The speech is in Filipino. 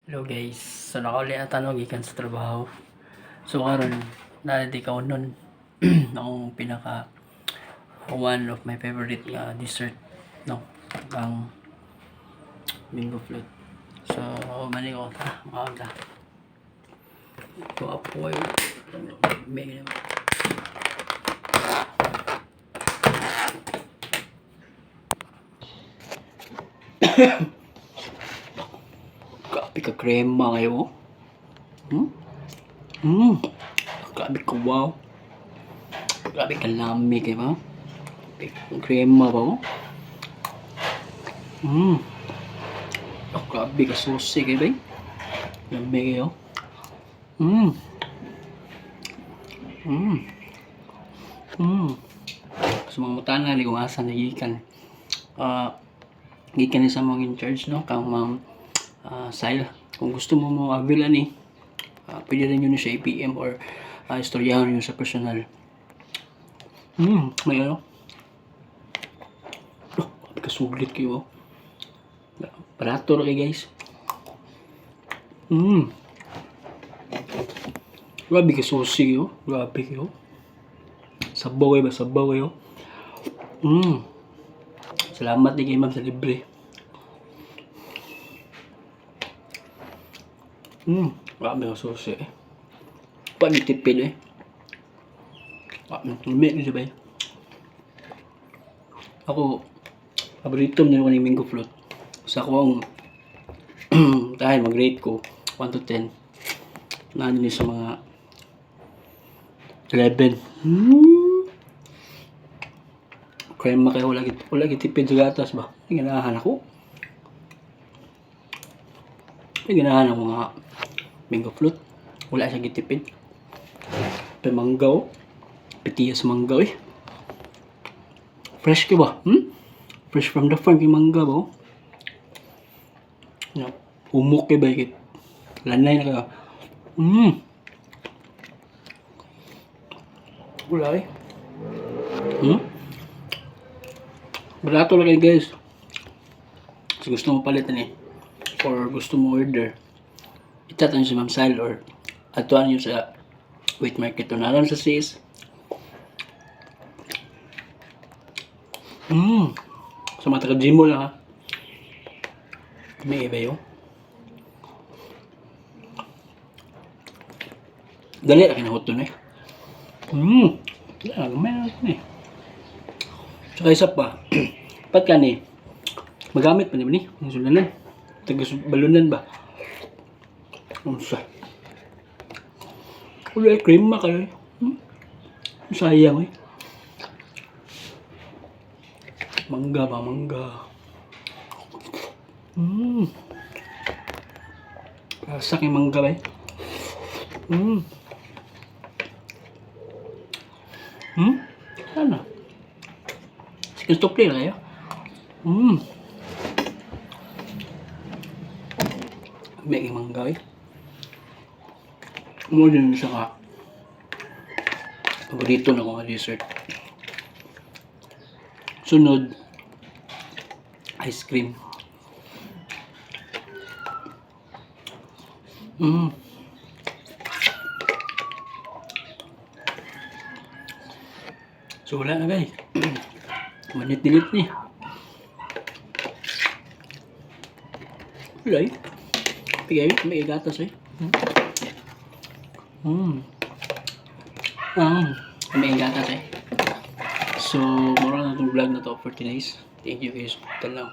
Hello guys, so nakauli na tanong gikan sa trabaho. So karon naliti ka nun akong pinaka one of my favorite nga dessert, no, ang mango float. So mali ko ta maaga. Ito apoy may grabe ka krema kayo. Grabe ka wow. Grabe ka lami kayo ba? Krema ba oh? Grabe ka susi kayo ba? Lami kayo. Sa mga mutana ni kung asa nagikan. Gikan ni sa mga in charge, no, kang ma'am Sile. Kung gusto mo mo avail ani, pwede rin yun siya i-PM or istoryahan yun sa personal. May ano? Kasulit kayo. Barato rin guys. Grabe ka susi kayo. Grabe kayo. Sabaw kayo ba? Sabaw kayo. Salamat din kay ma'am sa libre. Grabe ka susi eh. Panitipid eh. Lumit niya ba eh. Ako, paborito niya ko ng mango float. Sa akong dahil mag-rate ko 1 to 10. Nano niya sa mga 11. Krema kayo, wala gitipid sa gatas ba? May ganahan ako. May ganahan ako mga mango float. Wala siya gitipid. Pemanggaw. Petiyas manggaw eh. Fresh ka ba? Fresh from the farm kay mangga ba? Humok kay ba? Lanay na ka. Wala eh. Barato lang guys. So gusto mo palitan eh. Or gusto mo order. Itatan nyo si Ma'am Sile or atuan nyo sa wheat market o naran sa sis. So mga taga-gym mo lang ha. May iba yun. Dali na kinahot doon eh. Gamay na ito eh. Tsaka isa pa. Pat ka ni. Magamit pa naman eh. Yung sulanan. Taga-balunan ba? Unsa. Wala cream ma kayo eh. Sayang eh. Mangga ba? Mangga. Rasak yung mangga ba eh. Ano? Gusto play na kayo? May mangga eh. Mo din siya ka. Paborito na ko nga dessert. Sunod, ice cream. So wala na guys. Manit-nilit ni. Wala eh. Pigay, may gatas eh. May gatas eh. So, mura na itong vlog na to for today's. Thank you guys. Tanaw.